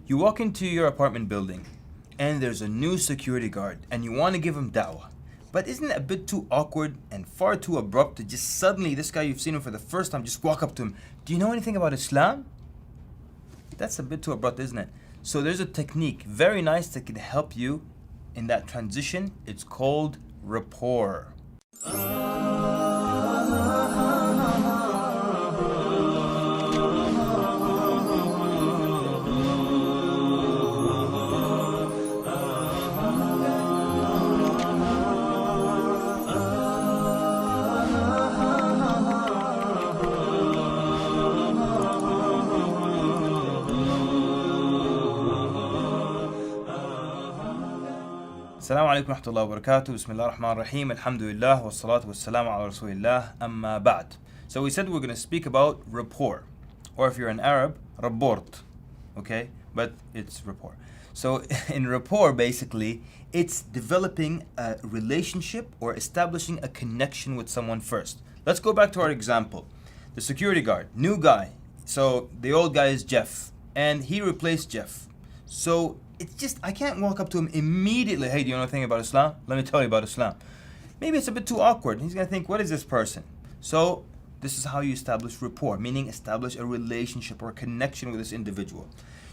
You walk into your apartment building and there's a new security guard and you want to give him da'wah. But isn't it a bit too awkward and far too abrupt to just suddenly, this guy you've seen him for the first time, just walk up to him, do you know anything about Islam? That's a bit too abrupt, isn't it? So there's a technique, very nice, that can help you in that transition. It's called rapport. Assalamu alaikum wa rahmatullahi wa barakatuh. Bismillah ar-Rahman ar-Rahim. Alhamdulillah wa salatu wa salamu ala rasulillah. Amma ba'd. So we said we're going to speak about rapport. Or if you're an Arab, rapport. Okay? But it's rapport. So in rapport, basically, it's developing a relationship or establishing a connection with someone first. Let's go back to our example. The security guard, new guy. So the old guy is Jeff. And he replaced Jeff. So it's just, I can't walk up to him immediately, hey, do you know anything about Islam? Let me tell you about Islam. Maybe it's a bit too awkward. He's going to think, what is this person? So this is how you establish rapport, meaning establish a relationship or a connection with this individual.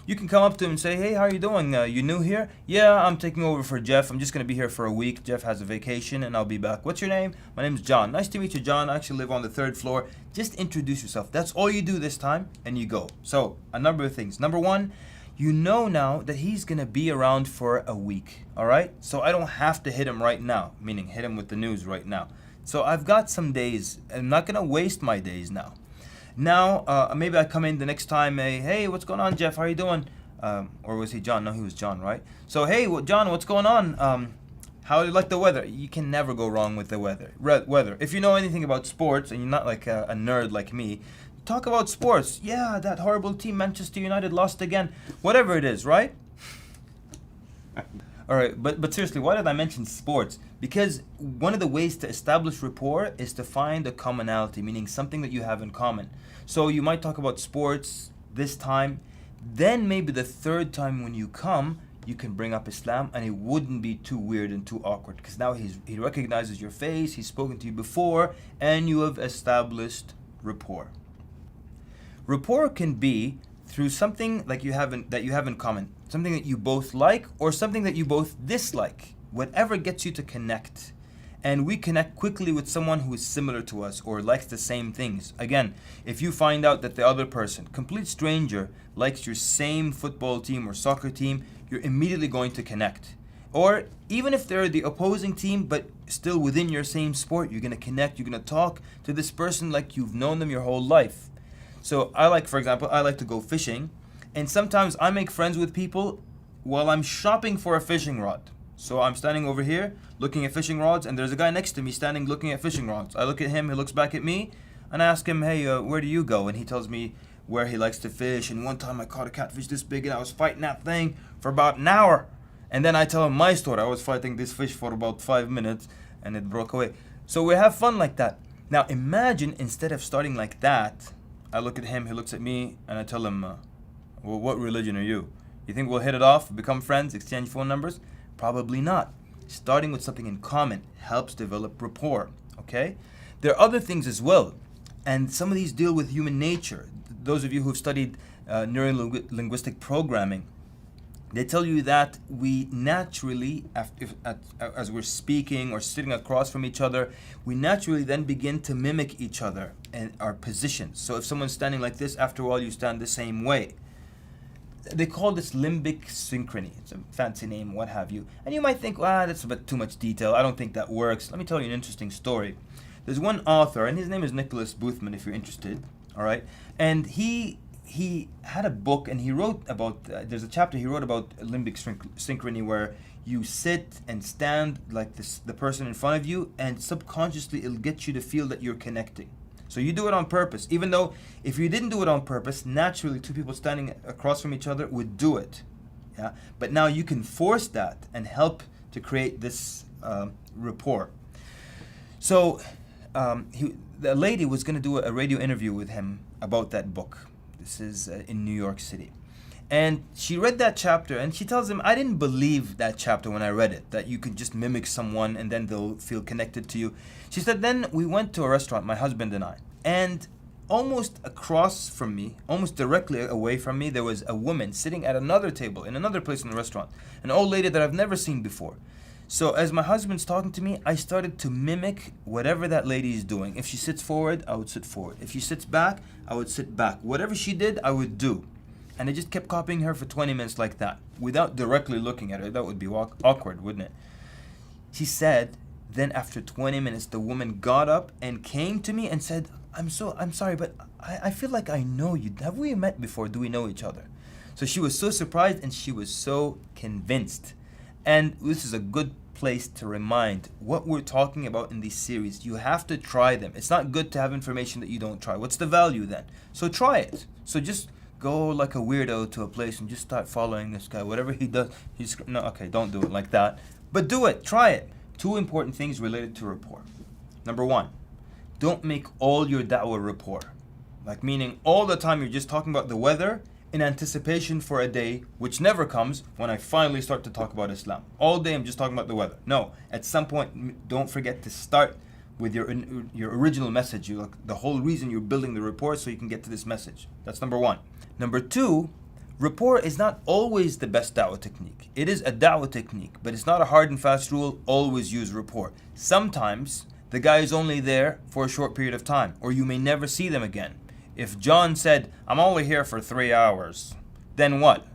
You can come up to him and say, hey, how are you doing? You new here? Yeah, I'm taking over for Jeff. I'm just going to be here for a week. Jeff has a vacation and I'll be back. What's your name? My name's John. Nice to meet you, John. I actually live on the 3rd floor. Just introduce yourself. That's all you do this time and you go. So a number of things. Number one, you know now that he's going to be around for a week, all right? So I don't have to hit him right now, meaning hit him with the news right now. So I've got some days. I'm not going to waste my days now. Now, maybe I come in the next time, hey, what's going on, Jeff? How are you doing? Or was he John? No, he was John, right? So, hey, John, what's going on? How do you like the weather? You can never go wrong with the weather. If you know anything about sports and you're not like a nerd like me, talk about sports. Yeah, that horrible team, Manchester United, lost again. Whatever it is, right? All right, but seriously, why did I mention sports? Because one of the ways to establish rapport is to find a commonality, meaning something that you have in common. So you might talk about sports this time, then maybe the 3rd time when you come, you can bring up Islam and it wouldn't be too weird and too awkward because now he recognizes your face, he's spoken to you before, and you have established rapport. Rapport can be through something that you have in common, something that you both like or something that you both dislike, whatever gets you to connect. And we connect quickly with someone who is similar to us or likes the same things. Again, if you find out that the other person, complete stranger, likes your same football team or soccer team, you're immediately going to connect. Or even if they're the opposing team but still within your same sport, you're going to connect, you're going to talk to this person like you've known them your whole life. So for example, I like to go fishing, and sometimes I make friends with people while I'm shopping for a fishing rod. So I'm standing over here looking at fishing rods, and there's a guy next to me standing looking at fishing rods. I look at him, he looks back at me, and I ask him, hey, where do you go? And he tells me where he likes to fish. And one time I caught a catfish this big, and I was fighting that thing for about an hour. And then I tell him my story. I was fighting this fish for about 5 minutes, and it broke away. So we have fun like that. Now imagine instead of starting like that, I look at him, he looks at me, and I tell him, well, what religion are you? You think we'll hit it off, become friends, exchange phone numbers? Probably not. Starting with something in common helps develop rapport, okay? There are other things as well, and some of these deal with human nature. Those of you who've studied neuro-linguistic programming, they tell you that we naturally, as we're speaking or sitting across from each other, we naturally then begin to mimic each other and our positions. So if someone's standing like this, after a while you stand the same way. They call this Limbic Synchrony. It's a fancy name, what have you. And you might think, that's a bit too much detail. I don't think that works. Let me tell you an interesting story. There's one author, and his name is Nicholas Boothman, if you're interested. All right, and he had a book, and he wrote about. There's a chapter he wrote about Limbic Synchrony, where you sit and stand like this, the person in front of you, and subconsciously it'll get you to feel that you're connecting. So you do it on purpose, even though if you didn't do it on purpose, naturally 2 people standing across from each other would do it. Yeah, but now you can force that and help to create this rapport. So the lady was going to do a radio interview with him about that book. This is in New York City. And she read that chapter and she tells him, I didn't believe that chapter when I read it, that you could just mimic someone and then they'll feel connected to you. She said, then we went to a restaurant, my husband and I, and almost across from me, almost directly away from me, there was a woman sitting at another table in another place in the restaurant, an old lady that I've never seen before. So as my husband's talking to me, I started to mimic whatever that lady is doing. If she sits forward, I would sit forward. If she sits back, I would sit back. Whatever she did, I would do. And I just kept copying her for 20 minutes like that, without directly looking at her. That would be awkward, wouldn't it? She said, then after 20 minutes, the woman got up and came to me and said, I'm sorry, but I feel like I know you. Have we met before? Do we know each other? So she was so surprised and she was so convinced. And this is a good place to remind what we're talking about in these series. You have to try them. It's not good to have information that you don't try. What's the value then? So try it. So just go like a weirdo to a place and just start following this guy. Whatever he does, don't do it like that. But do it. Try it. 2 important things related to rapport. Number 1, don't make all your da'wah rapport. Like meaning all the time you're just talking about the weather in anticipation for a day which never comes when I finally start to talk about Islam. All day I'm just talking about the weather. No, at some point don't forget to start with your original message. The whole reason you're building the rapport so you can get to this message. That's number 1. Number 2, rapport is not always the best da'wah technique. It is a da'wah technique, but it's not a hard and fast rule. Always use rapport. Sometimes the guy is only there for a short period of time, or you may never see them again. If John said, I'm only here for 3 hours, then what?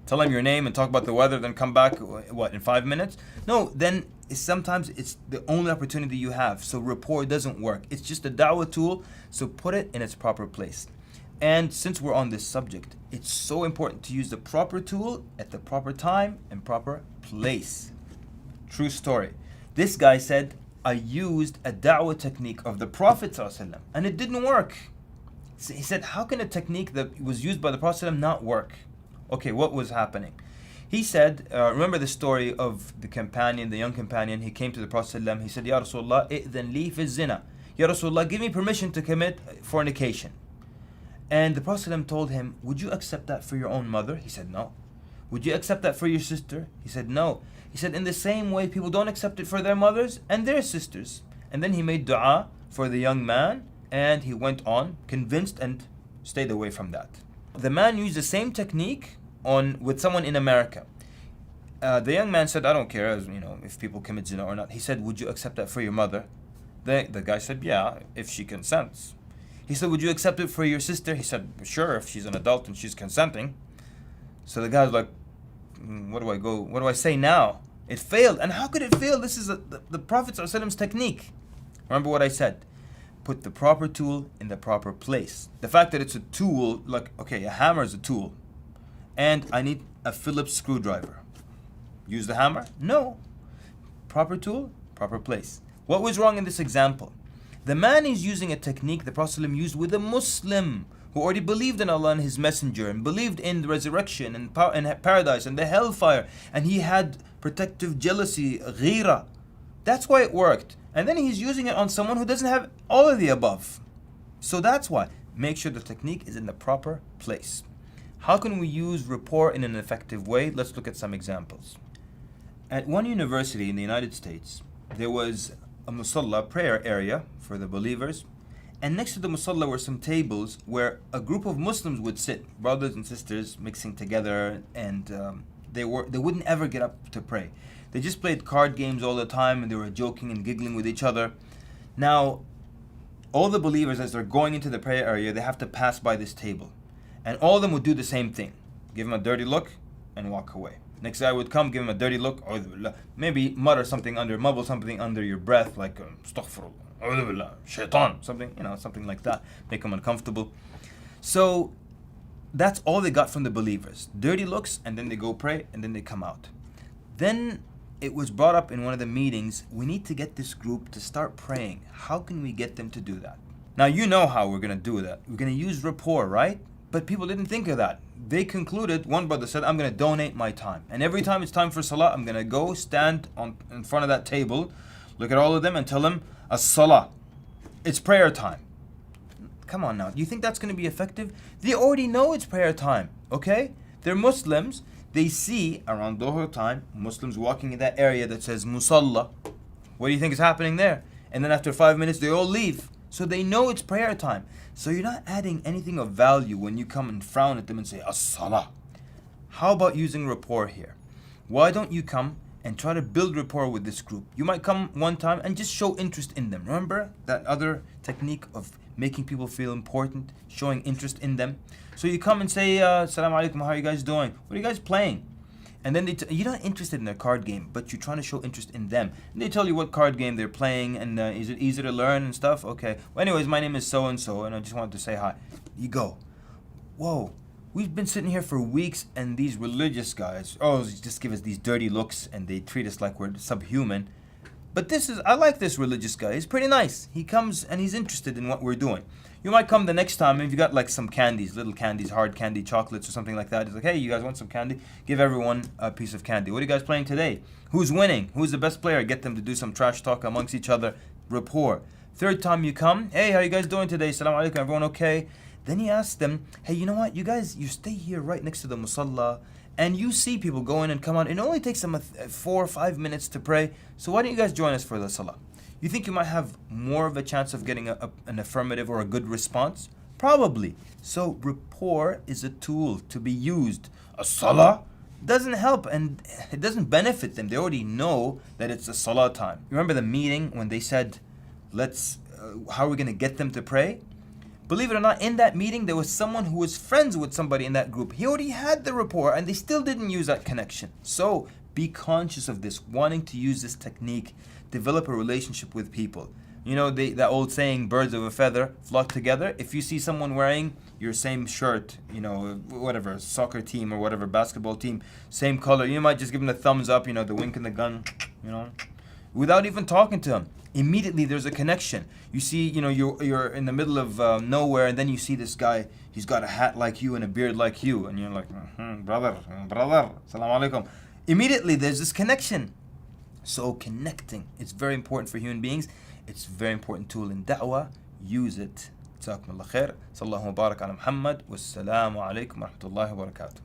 Tell him your name and talk about the weather, then come back, in 5 minutes? No, then sometimes it's the only opportunity you have. So rapport doesn't work. It's just a da'wah tool, so put it in its proper place. And since we're on this subject, it's so important to use the proper tool at the proper time and proper place. True story. This guy said, I used a da'wah technique of the Prophet ﷺ, and it didn't work. So he said, how can a technique that was used by the Prophet ﷺ not work? Okay, what was happening? He said, remember the story of the companion, the young companion. He came to the Prophet ﷺ. He said, Ya Rasulullah, i'dhan li fi zina. Ya Rasulullah, give me permission to commit fornication. And the Prophet ﷺ told him, would you accept that for your own mother? He said, no. Would you accept that for your sister? He said, no. He said, in the same way, people don't accept it for their mothers and their sisters. And then he made dua for the young man, and he went on, convinced, and stayed away from that. The man used the same technique with someone in America. The young man said, I don't care, if people commit zina or not. He said, would you accept that for your mother? The guy said, yeah, if she consents. He said, would you accept it for your sister? He said, sure, if she's an adult and she's consenting. So the guy was like, what do I say now? It failed. And how could it fail? This is the Prophet ﷺ's technique. Remember what I said. Put the proper tool in the proper place. The fact that it's a tool, a hammer is a tool. And I need a Phillips screwdriver. Use the hammer? No. Proper tool, proper place. What was wrong in this example? The man is using a technique the Prophet ﷺ used with a Muslim who already believed in Allah and His Messenger and believed in the resurrection and paradise and the hellfire, and he had protective jealousy, ghira. That's why it worked. And then he's using it on someone who doesn't have all of the above. So that's why. Make sure the technique is in the proper place. How can we use rapport in an effective way? Let's look at some examples. At one university in the United States, there was a musalla prayer area for the believers, and next to the musalla were some tables where a group of Muslims would sit, brothers and sisters mixing together, and they wouldn't ever get up to pray. They just played card games all the time, and they were joking and giggling with each other. Now, all the believers, as they're going into the prayer area, they have to pass by this table, and all of them would do the same thing: give him a dirty look and walk away. Next guy would come, give him a dirty look, maybe mumble something under your breath, like astaghfirullah, shaitan, something like that, make them uncomfortable. So that's all they got from the believers: dirty looks, and then they go pray, and then they come out. Then it was brought up in one of the meetings, we need to get this group to start praying. How can we get them to do that? Now you know how we're going to do that. We're going to use rapport, right? But people didn't think of that. They concluded, one brother said, I'm going to donate my time. And every time it's time for salah, I'm going to go stand in front of that table, look at all of them and tell them, as-salah. It's prayer time. Come on now. Do you think that's going to be effective? They already know it's prayer time. Okay? They're Muslims. They see around Dhuhr time Muslims walking in that area that says Musalla. What do you think is happening there? And then after 5 minutes, they all leave. So they know it's prayer time. So you're not adding anything of value when you come and frown at them and say, As-salah. How about using rapport here? Why don't you come and try to build rapport with this group? You might come one time and just show interest in them. Remember that other technique of making people feel important, showing interest in them? So you come and say, Assalamu alaikum, how are you guys doing? What are you guys playing? And then you're not interested in their card game, but you're trying to show interest in them. And they tell you what card game they're playing, and is it easy to learn and stuff? Okay. Well, anyways, my name is so-and-so, and I just wanted to say hi. You go, whoa, we've been sitting here for weeks, and these religious guys, just give us these dirty looks, and they treat us like we're subhuman. But I like this religious guy. He's pretty nice. He comes, and he's interested in what we're doing. You might come the next time, and if you got like some candies, little candies, hard candy, chocolates or something like that. It's like, hey, you guys want some candy? Give everyone a piece of candy. What are you guys playing today? Who's winning? Who's the best player? Get them to do some trash talk amongst each other. Rapport. Third time you come, hey, how are you guys doing today? Assalamu alaikum, everyone okay? Then you ask them, hey, you know what? You guys, you stay here right next to the musalla, and you see people go in and come out. It only takes them 4 or 5 minutes to pray. So why don't you guys join us for the salah? You think you might have more of a chance of getting an affirmative or a good response? Probably. So rapport is a tool to be used. A salah doesn't help and it doesn't benefit them. They already know that it's a salah time. Remember the meeting when they said, how are we going to get them to pray? Believe it or not, in that meeting, there was someone who was friends with somebody in that group. He already had the rapport and they still didn't use that connection. So be conscious of this, wanting to use this technique. Develop a relationship with people. You know, that old saying, birds of a feather flock together. If you see someone wearing your same shirt, you know, whatever, soccer team or whatever, basketball team, same color, you might just give them the thumbs up, you know, the wink and the gun, you know, without even talking to them. Immediately there's a connection. You see, you know, you're in the middle of nowhere, and then you see this guy, he's got a hat like you and a beard like you, and you're like, brother, assalamu alaikum. Immediately there's this connection. So connecting, it's very important for human beings. It's a very important tool in da'wah. Use it. جزاكم الله خير. صلى الله وبارك على محمد والسلام عليكم ورحمة الله وبركاته.